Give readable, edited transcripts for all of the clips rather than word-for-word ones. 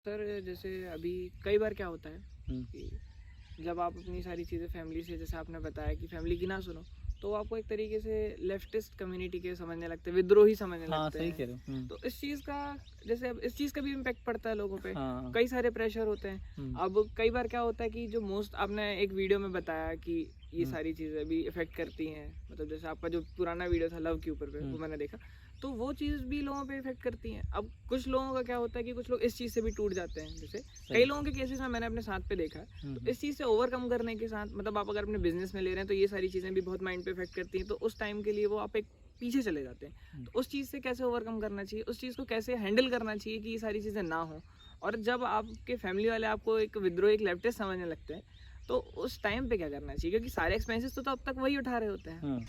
Sir जैसे अभी कई बार क्या होता है हुँ। कि जब आप अपनी सारी चीज़ें फैमिली से, जैसे आपने बताया कि फैमिली की ना सुनो, तो आपको एक तरीके से लेफ्टिस्ट कम्युनिटी के समझने लगते हैं, विद्रोही समझने हाँ, लगते सही हैं। कह रहे हो। हुँ। तो इस चीज़ का, जैसे अब इस चीज़ का भी इम्पैक्ट पड़ता है लोगों पे। हाँ। कई सारे प्रेशर होते हैं। हुँ, अब कई बार क्या होता है कि जो मोस्ट आपने एक वीडियो में बताया कि ये हुँ, सारी चीज़ें भी इफ़ेक्ट करती हैं, मतलब जैसे आपका जो पुराना वीडियो था लव के ऊपर पे, हुँ, वो मैंने देखा। तो वो चीज़ भी लोगों पे इफ़ेक्ट करती हैं। अब कुछ लोगों का क्या होता है कि कुछ लोग इस चीज़ से भी टूट जाते हैं। जैसे कई सही। लोगों के केसेस में मैंने अपने साथ पे देखा है। हुँ, तो हुँ, इस चीज़ से ओवरकम करने के साथ, मतलब आप अगर अपने बिजनेस में ले रहे हैं तो ये सारी चीज़ें भी बहुत माइंड पे इफेक्ट करती हैं। तो उस टाइम के लिए वो आप एक पीछे चले जाते हैं। हुँ। तो उस चीज़ से कैसे ओवरकम करना चाहिए, उस चीज़ को कैसे हैंडल करना चाहिए कि ये सारी चीज़ें ना हो। और जब आपके फैमिली वाले आपको एक विद्रोही, एक लेफ्टिस्ट समझने लगते हैं, तो उस टाइम पे क्या करना चाहिए, क्योंकि सारे एक्सपेंसेस तो अब तक वही उठा रहे होते हैं। हुँ।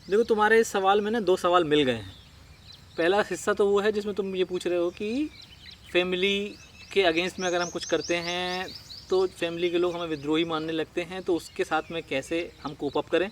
देखो, तुम्हारे इस सवाल में ना 2 सवाल मिल गए हैं। पहला हिस्सा तो वो है जिसमें तुम ये पूछ रहे हो कि फैमिली के अगेंस्ट में अगर हम कुछ करते हैं तो फैमिली के लोग हमें विद्रोही मानने लगते हैं, तो उसके साथ में कैसे हम कोप अप करें।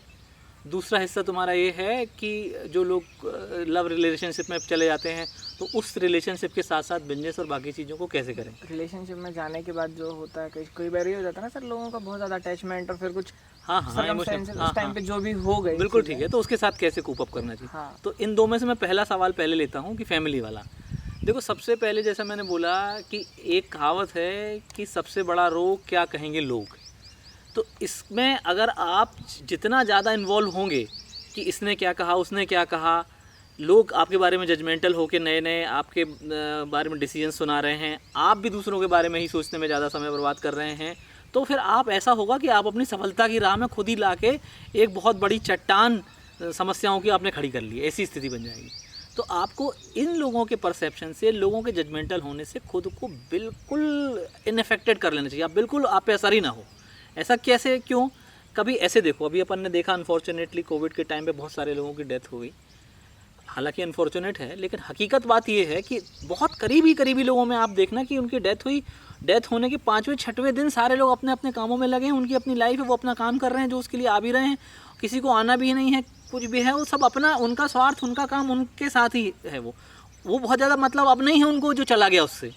दूसरा हिस्सा तुम्हारा ये है कि जो लोग लव रिलेशनशिप में चले जाते हैं तो उस रिलेशनशिप के साथ साथ बिजनेस और बाकी चीज़ों को कैसे करें। रिलेशनशिप में जाने के बाद जो होता है, कई कई बार ये हो जाता है ना सर, लोगों का बहुत ज़्यादा अटैचमेंट, और फिर कुछ हाँ हाँ हाँ, इमोशनल, सर्कमस्टेंसेस हाँ उस टाइम हाँ, पे जो भी हो गई बिल्कुल ठीक चीज़ें। है। तो उसके साथ कैसे कोप अप करना चाहिए। हाँ। तो इन दो में से मैं पहला सवाल पहले लेता हूँ कि फैमिली वाला। देखो, सबसे पहले जैसा मैंने बोला कि एक कहावत है कि सबसे बड़ा रोग क्या कहेंगे लोग। तो इसमें अगर आप जितना ज़्यादा इन्वॉल्व होंगे कि इसने क्या कहा, उसने क्या कहा, लोग आपके बारे में जजमेंटल होकर नए नए आपके बारे में डिसीजन सुना रहे हैं, आप भी दूसरों के बारे में ही सोचने में ज़्यादा समय बर्बाद कर रहे हैं, तो फिर आप ऐसा होगा कि आप अपनी सफलता की राह में खुद ही लाके एक बहुत बड़ी चट्टान समस्याओं की आपने खड़ी कर ली, ऐसी स्थिति बन जाएगी। तो आपको इन लोगों के परसेप्शन से, लोगों के जजमेंटल होने से खुद को बिल्कुल इनअफेक्टेड कर लेना चाहिए। आप बिल्कुल, आप पे असर ही ना हो। ऐसा कैसे, क्यों? कभी ऐसे देखो, अभी अपन ने देखा अनफॉर्चुनेटली कोविड के टाइम पे बहुत सारे लोगों की डेथ हो गई। हालांकि अनफॉर्चुनेट है, लेकिन हकीकत बात ये है कि बहुत करीबी लोगों में आप देखना कि उनकी डेथ हुई, डेथ होने के 5वें-6वें दिन सारे लोग अपने अपने कामों में लगे हैं, उनकी अपनी लाइफ है, वो अपना काम कर रहे हैं जो उसके लिए आ भी रहे हैं, किसी को आना भी नहीं है, कुछ भी है, वो सब अपना, उनका स्वार्थ, उनका काम उनके साथ ही है। वो बहुत ज़्यादा मतलब अब नहीं है उनको जो चला गया उससे।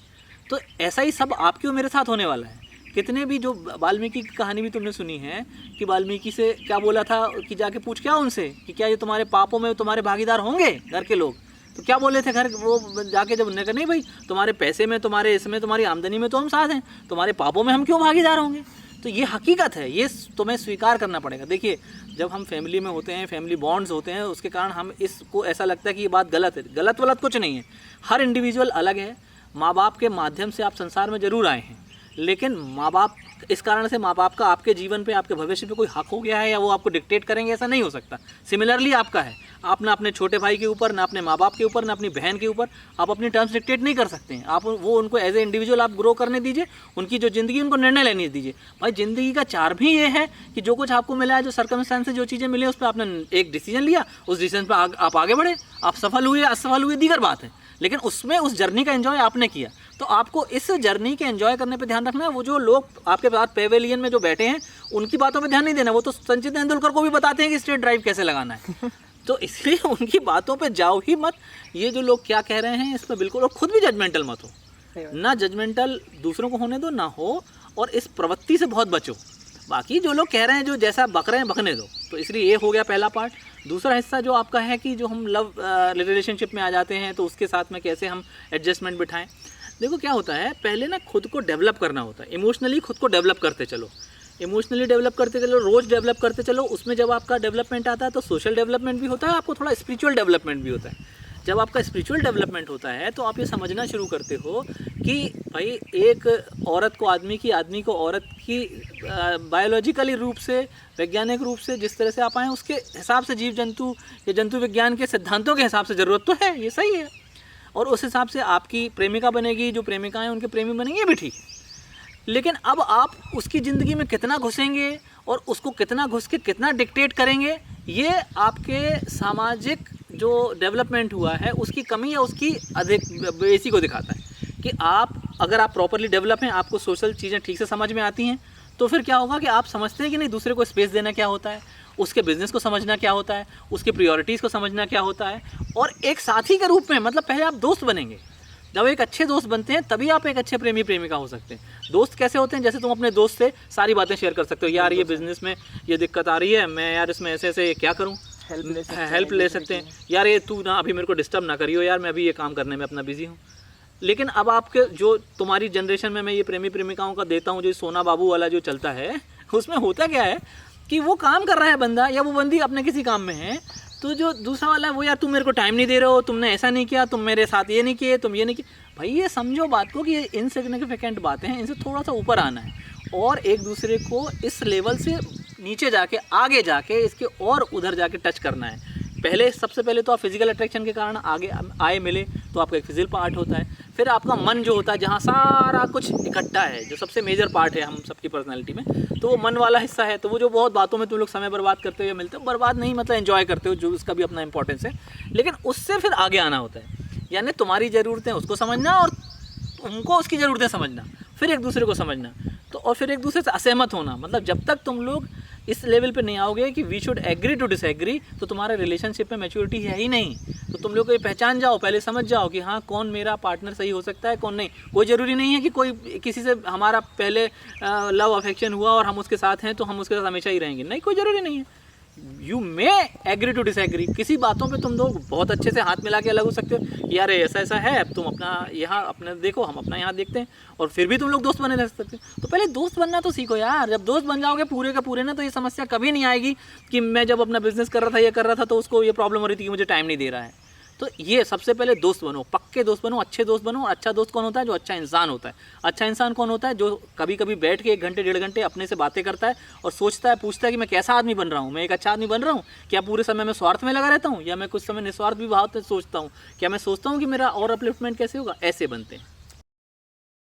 तो ऐसा ही सब आपके और मेरे साथ होने वाला है। कितने भी, जो वाल्मीकि की कहानी भी तुमने सुनी है कि वाल्मीकि से क्या बोला था कि जाके पूछ क्या उनसे कि क्या ये तुम्हारे पापों में तुम्हारे भागीदार होंगे घर के लोग। तो क्या बोले थे घर वो जाके, जब उन्होंने कहा नहीं भाई, तुम्हारे पैसे में, तुम्हारे इसमें, तुम्हारी आमदनी में तो हम साथ हैं, तुम्हारे पापों में हम क्यों भागीदार होंगे। तो ये हकीकत है, ये तुम्हें स्वीकार करना पड़ेगा। देखिए, जब हम फैमिली में होते हैं, फैमिली बॉन्ड्स होते हैं, उसके कारण हम इसको ऐसा लगता है कि ये बात गलत है। गलत वलत कुछ नहीं है, हर इंडिविजुअल अलग है। माँ बाप के माध्यम से आप संसार में ज़रूर आए हैं, लेकिन माँ बाप, इस कारण से माँ बाप का आपके जीवन पे, आपके भविष्य पे कोई हक हो गया है या वो आपको डिक्टेट करेंगे, ऐसा नहीं हो सकता। सिमिलरली आपका है, आप ना अपने छोटे भाई के ऊपर, ना अपने माँ बाप के ऊपर, ना अपनी बहन के ऊपर आप अपनी टर्म्स डिक्टेट नहीं कर सकते हैं। आप वो, उनको एज ए इंडिविजुअल आप ग्रो करने दीजिए, उनकी जो ज़िंदगी, उनको निर्णय लेने दीजिए। भाई, ज़िंदगी का चार भी ये है कि जो कुछ आपको मिला है, जो सर्कमस्टेंस से जो चीज़ें मिली, उस पर आपने एक डिसीजन लिया, उस डिसीजन पर आप आगे बढ़े। आप सफल हुए असफल हुए दीगर बात है, लेकिन उसमें उस जर्नी का एंजॉय आपने किया। तो आपको इस जर्नी के एंजॉय करने पे ध्यान रखना है। वो जो लोग आपके साथ पेवेलियन में जो बैठे हैं, उनकी बातों पे ध्यान नहीं देना। वो तो सचिन तेंदुलकर को भी बताते हैं कि स्ट्रेट ड्राइव कैसे लगाना है। तो इसलिए उनकी बातों पे जाओ ही मत। ये जो लोग क्या कह रहे हैं इस पर बिल्कुल, और खुद भी जजमेंटल मत हो। ना जजमेंटल दूसरों को होने दो, ना हो, और इस प्रवृत्ति से बहुत बचो। बाकी जो लोग कह रहे हैं, जो जैसा बक रहे हैं बकने दो। तो इसलिए ये हो गया पहला पार्ट। दूसरा हिस्सा जो आपका है कि जो हम लव रिलेशनशिप में आ जाते हैं, तो उसके साथ में कैसे हम एडजस्टमेंट बिठाएं। देखो, क्या होता है, पहले ना खुद को डेवलप करना होता है। इमोशनली खुद को डेवलप करते चलो, इमोशनली डेवलप करते चलो, रोज़ डेवलप करते चलो। उसमें जब आपका डेवलपमेंट आता है तो सोशल डेवलपमेंट भी होता है, आपको थोड़ा स्पिरिचुअल डेवलपमेंट भी होता है। जब आपका स्पिरिचुअल डेवलपमेंट होता है तो आप ये समझना शुरू करते हो कि भाई, एक औरत को आदमी की, आदमी को औरत की, बायोलॉजिकली रूप से, वैज्ञानिक रूप से जिस तरह से आप आए, उसके हिसाब से जीव जंतु या जंतु विज्ञान के सिद्धांतों के हिसाब से ज़रूरत तो है, ये सही है। और उस हिसाब से आपकी प्रेमिका बनेगी, जो प्रेमिका हैं उनके प्रेमी बनेंगे, ये भी ठीक है। लेकिन अब आप उसकी ज़िंदगी में कितना घुसेंगे और उसको कितना घुस के कितना डिक्टेट करेंगे, ये आपके सामाजिक जो डेवलपमेंट हुआ है उसकी कमी या उसकी अधिक बेसी को दिखाता है। कि आप, अगर आप प्रॉपरली डेवलप हैं, आपको सोशल चीज़ें ठीक से समझ में आती हैं, तो फिर क्या होगा कि आप समझते हैं कि नहीं, दूसरे को स्पेस देना क्या होता है, उसके बिज़नेस को समझना क्या होता है, उसकी प्रायोरिटीज़ को समझना क्या होता है। और एक साथी के रूप में, मतलब पहले आप दोस्त बनेंगे, जब एक अच्छे दोस्त बनते हैं तभी आप एक अच्छे प्रेमी प्रेमिका हो सकते हैं। दोस्त कैसे होते हैं, जैसे तुम अपने दोस्त से सारी बातें शेयर कर सकते हो, यार ये बिजनेस में ये दिक्कत आ रही है, मैं यार इसमें ऐसे ऐसे क्या करूँ, हेल्प ले सकते हैं, यार ये तू ना अभी मेरे को डिस्टर्ब ना करियो यार, मैं अभी ये काम करने में अपना बिजी हूँ। लेकिन अब आपके जो तुम्हारी जनरेशन में मैं ये प्रेमी प्रेमिकाओं का देता हूँ, जो सोना बाबू वाला जो चलता है, उसमें होता क्या है कि वो काम कर रहा है बंदा या वो बंदी अपने किसी काम में है, तो जो दूसरा वाला है वो, यार तुम मेरे को टाइम नहीं दे रहे हो, तुमने ऐसा नहीं किया, तुम मेरे साथ ये नहीं किए, तुम ये नहीं किए। भाई ये समझो बात को कि ये इनसिग्निफिकेंट बातें हैं, इनसे थोड़ा सा ऊपर आना है और एक दूसरे को इस लेवल से नीचे जाके आगे जाके इसके और उधर जाके टच करना है। पहले सबसे पहले तो आप फिजिकल अट्रैक्शन के कारण आगे आए मिले, तो आपका एक फिजिकल पार्ट होता है, फिर आपका मन जो होता है जहाँ सारा कुछ इकट्ठा है, जो सबसे मेजर पार्ट है हम सबकी पर्सनैलिटी में, तो वो मन वाला हिस्सा है। तो वो जो बहुत बातों में तुम लोग समय बर्बाद करते हो या मिलते हो, बर्बाद नहीं मतलब एंजॉय करते हो, जो उसका भी अपना इंपॉर्टेंस है, लेकिन उससे फिर आगे आना होता है, यानी तुम्हारी ज़रूरतें उसको समझना और उनको उसकी ज़रूरतें समझना, फिर एक दूसरे को समझना, तो और फिर एक दूसरे से असहमत होना। मतलब जब तक तुम लोग इस लेवल पे नहीं आओगे कि we should agree to disagree, तो तुम्हारे रिलेशनशिप में मैच्योरिटी है ही नहीं। तो तुम लोग को ये पहचान जाओ, पहले समझ जाओ कि हाँ कौन मेरा पार्टनर सही हो सकता है, कौन नहीं। कोई ज़रूरी नहीं है कि कोई किसी से हमारा पहले लव अफेक्शन हुआ और हम उसके साथ हैं तो हम उसके साथ हमेशा ही रहेंगे, नहीं, कोई ज़रूरी नहीं है। You may agree to disagree, किसी बातों पे तुम लोग बहुत अच्छे से हाथ मिला के अलग हो सकते हो, यार ऐसा ऐसा है, अब तुम अपना यहाँ अपने देखो, हम अपना यहाँ देखते हैं, और फिर भी तुम लोग दोस्त बने रह सकते हो। तो पहले दोस्त बनना तो सीखो यार। जब दोस्त बन जाओगे पूरे का पूरे ना, तो ये समस्या कभी नहीं आएगी कि मैं जब अपना बिजनेस कर रहा था, ये कर रहा था, तो उसको ये प्रॉब्लम हो रही थी कि मुझे टाइम नहीं दे रहा है। तो ये सबसे पहले दोस्त बनो, पक्के दोस्त बनो, अच्छे दोस्त बनो। और अच्छा दोस्त कौन होता है? जो अच्छा इंसान होता है। अच्छा इंसान कौन होता है? जो कभी कभी बैठ के 1 घंटे 1.5 घंटे अपने से बातें करता है और सोचता है, पूछता है कि मैं कैसा आदमी बन रहा हूँ, मैं एक अच्छा आदमी बन रहा हूँ क्या? पूरे समय मैं स्वार्थ में लगा रहता हूँ या मैं कुछ समय निस्वार्थ भी भाव से सोचता हूँ? क्या मैं सोचता हूँ कि मेरा और अपलिफ्टमेंट कैसे होगा? ऐसे बनते हैं।